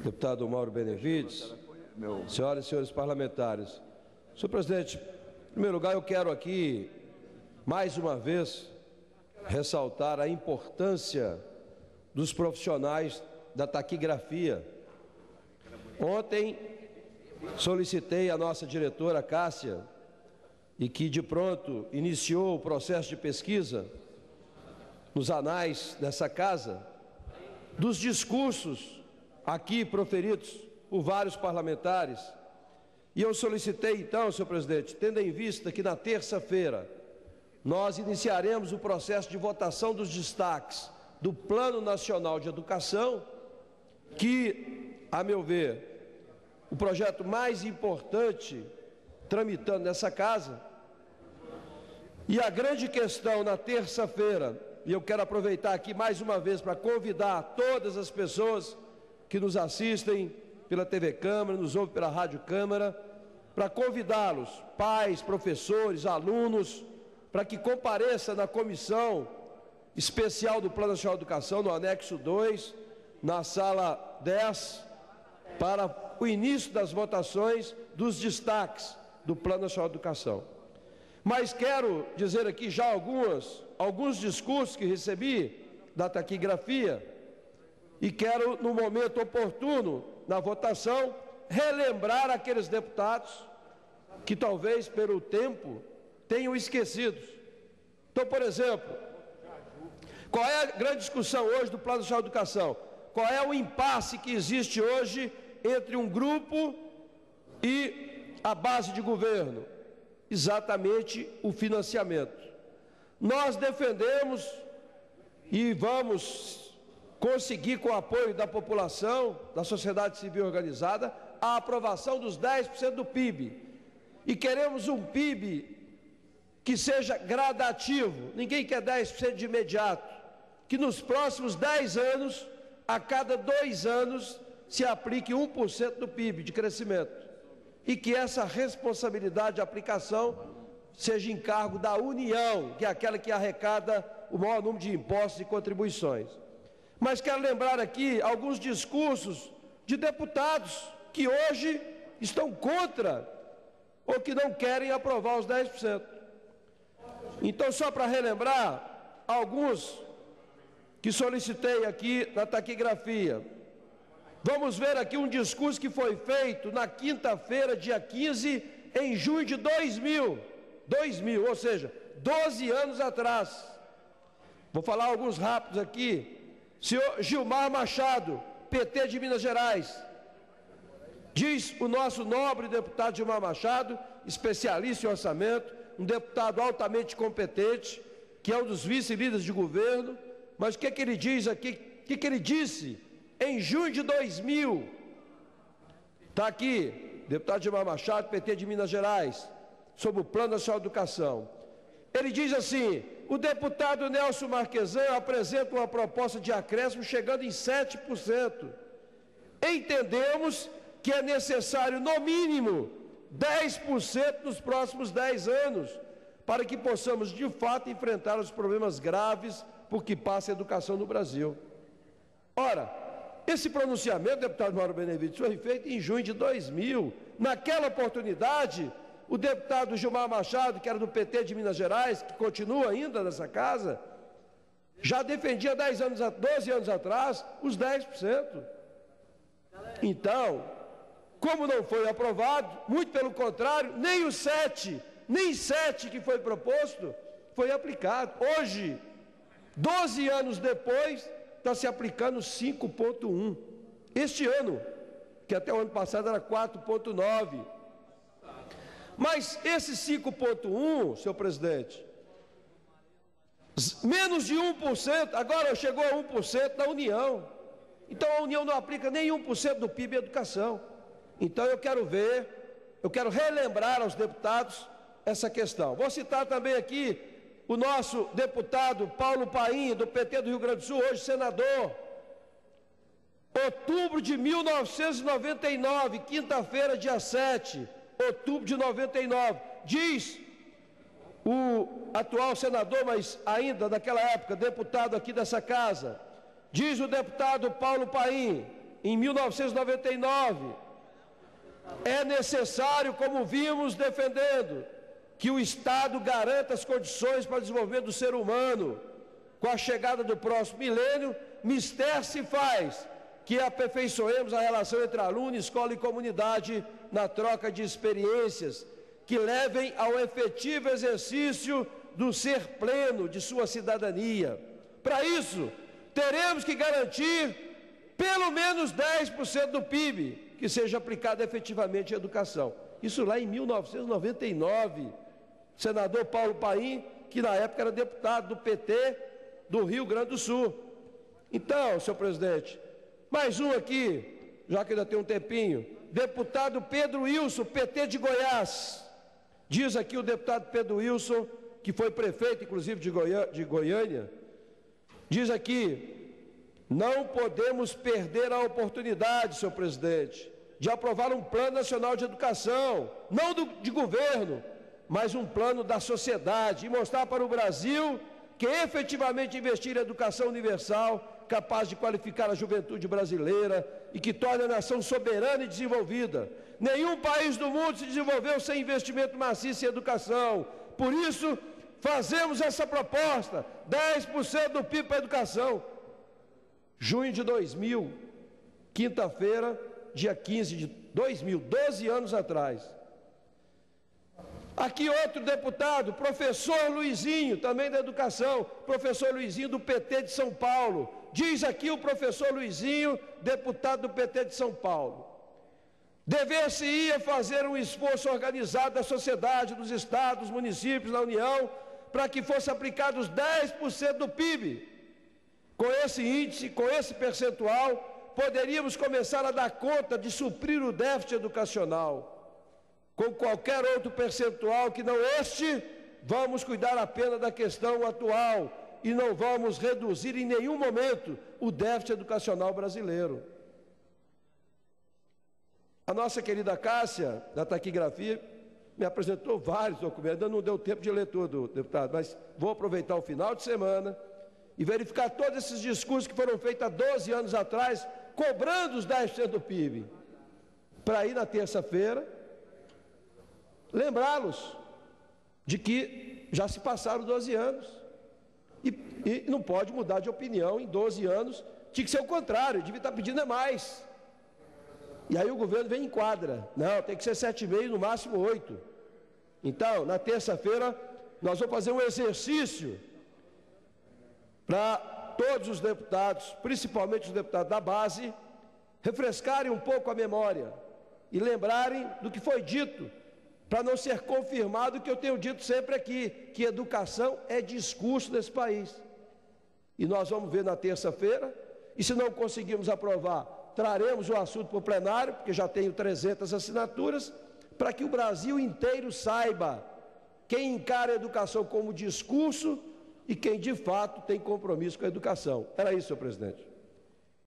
Deputado Mauro Benevides, senhoras e senhores parlamentares. Senhor presidente, em primeiro lugar eu quero aqui, mais uma vez, ressaltar a importância dos profissionais da taquigrafia. Ontem solicitei à nossa diretora Cássia, e que de pronto iniciou o processo de pesquisa nos anais dessa casa, dos discursos aqui proferidos por vários parlamentares. E eu solicitei então, senhor presidente, tendo em vista que na terça-feira nós iniciaremos o processo de votação dos destaques do Plano Nacional de Educação, que, a meu ver, o projeto mais importante tramitando nessa casa. E a grande questão na terça-feira, e eu quero aproveitar aqui mais uma vez para convidar todas as pessoas que nos assistem pela TV Câmara, nos ouvem pela Rádio Câmara, para convidá-los, pais, professores, alunos, para que compareça na comissão especial do Plano Nacional de Educação, no anexo 2, na sala 10, para o início das votações dos destaques do Plano Nacional de Educação. Mas quero dizer aqui já alguns discursos que recebi da taquigrafia e quero, no momento oportuno, na votação, relembrar aqueles deputados que talvez pelo tempo tenham esquecido. Então, por exemplo, qual é a grande discussão hoje do Plano Nacional de Educação? Qual é o impasse que existe hoje entre um grupo e a base de governo? Exatamente o financiamento. Nós defendemos e vamos conseguir, com o apoio da população, da sociedade civil organizada, a aprovação dos 10% do PIB. E queremos um PIB que seja gradativo. Ninguém quer 10% de imediato. Que nos próximos 10 anos, a cada 2 anos, se aplique 1% do PIB de crescimento. E que essa responsabilidade de aplicação seja encargo da União, que é aquela que arrecada o maior número de impostos e contribuições. Mas quero lembrar aqui alguns discursos de deputados que hoje estão contra ou que não querem aprovar os 10%. Então, só para relembrar alguns que solicitei aqui na taquigrafia. Vamos ver aqui um discurso que foi feito na quinta-feira, dia 15, em junho de 2000, ou seja, 12 anos atrás. Vou falar alguns rápidos aqui. Senhor Gilmar Machado, PT de Minas Gerais. Diz o nosso nobre deputado Gilmar Machado, especialista em orçamento, um deputado altamente competente, que é um dos vice-líderes de governo, mas o que ele diz aqui, o que ele disse em junho de 2000? Está aqui, deputado Gilmar Machado, PT de Minas Gerais, sobre o Plano Nacional de Educação. Ele diz assim: o deputado Nelson Marquesan apresenta uma proposta de acréscimo chegando em 7%. Entendemos que é necessário, no mínimo, 10% nos próximos 10 anos, para que possamos, de fato, enfrentar os problemas graves por que passa a educação no Brasil. Ora, esse pronunciamento, deputado Mauro Benevides, foi feito em junho de 2000. Naquela oportunidade, o deputado Gilmar Machado, que era do PT de Minas Gerais, que continua ainda nessa casa, já defendia 12 anos atrás os 10%. Então, como não foi aprovado, muito pelo contrário, nem 7% que foi proposto foi aplicado. Hoje, 12 anos depois, está se aplicando 5,1%. Este ano, que até o ano passado era 4,9%. Mas esse 5,1%, senhor presidente, menos de 1%, agora chegou a 1% na União. Então a União não aplica nem 1% do PIB em educação. Então eu quero relembrar aos deputados essa questão. Vou citar também aqui o nosso deputado Paulo Paim, do PT do Rio Grande do Sul, hoje senador. Outubro de 1999, quinta-feira, dia 7, outubro de 99, diz o atual senador, mas ainda daquela época, deputado aqui dessa casa, diz o deputado Paulo Paim: em 1999. É necessário, como vimos defendendo, que o Estado garanta as condições para o desenvolvimento do ser humano. Com a chegada do próximo milênio, mister se faz que aperfeiçoemos a relação entre aluno, escola e comunidade na troca de experiências, que levem ao efetivo exercício do ser pleno de sua cidadania. Para isso, teremos que garantir pelo menos 10% do PIB que seja aplicado efetivamente à educação. Isso lá em 1999. Senador Paulo Paim, que na época era deputado do PT do Rio Grande do Sul. Então, senhor presidente, mais um aqui, já que ainda tem um tempinho, deputado Pedro Wilson, PT de Goiás. Diz aqui o deputado Pedro Wilson, que foi prefeito, inclusive, de Goiânia, diz aqui: não podemos perder a oportunidade, senhor presidente, de aprovar um plano nacional de educação, não de governo, mas um plano da sociedade, e mostrar para o Brasil que efetivamente investir em educação universal, capaz de qualificar a juventude brasileira e que torne a nação soberana e desenvolvida. Nenhum país do mundo se desenvolveu sem investimento maciço em educação. Por isso, fazemos essa proposta, 10% do PIB para a educação. Junho de 2000, quinta-feira, dia 15 de 2000, 12 anos atrás. Aqui outro deputado, professor Luizinho, também da educação, professor Luizinho do PT de São Paulo. Diz aqui o professor Luizinho, deputado do PT de São Paulo: dever-se-ia fazer um esforço organizado da sociedade, dos estados, dos municípios, da União, para que fosse aplicados 10% do PIB. Com esse índice, com esse percentual, poderíamos começar a dar conta de suprir o déficit educacional. Com qualquer outro percentual que não este, vamos cuidar apenas da questão atual e não vamos reduzir em nenhum momento o déficit educacional brasileiro. A nossa querida Cássia, da taquigrafia, me apresentou vários documentos, ainda não deu tempo de ler tudo, deputado, mas vou aproveitar o final de semana e verificar todos esses discursos que foram feitos há 12 anos atrás, cobrando os 10% do PIB, para ir na terça-feira lembrá-los de que já se passaram 12 anos e não pode mudar de opinião em 12 anos. Tinha que ser o contrário, devia estar pedindo mais. E aí o governo vem e enquadra: não, tem que ser 7,5, no máximo 8. Então, na terça-feira, nós vamos fazer um exercício para todos os deputados, principalmente os deputados da base, refrescarem um pouco a memória e lembrarem do que foi dito, para não ser confirmado o que eu tenho dito sempre aqui, que educação é discurso desse país. E nós vamos ver na terça-feira, e se não conseguirmos aprovar, traremos o assunto para o plenário, porque já tenho 300 assinaturas, para que o Brasil inteiro saiba quem encara a educação como discurso e quem de fato tem compromisso com a educação. Era isso, senhor presidente.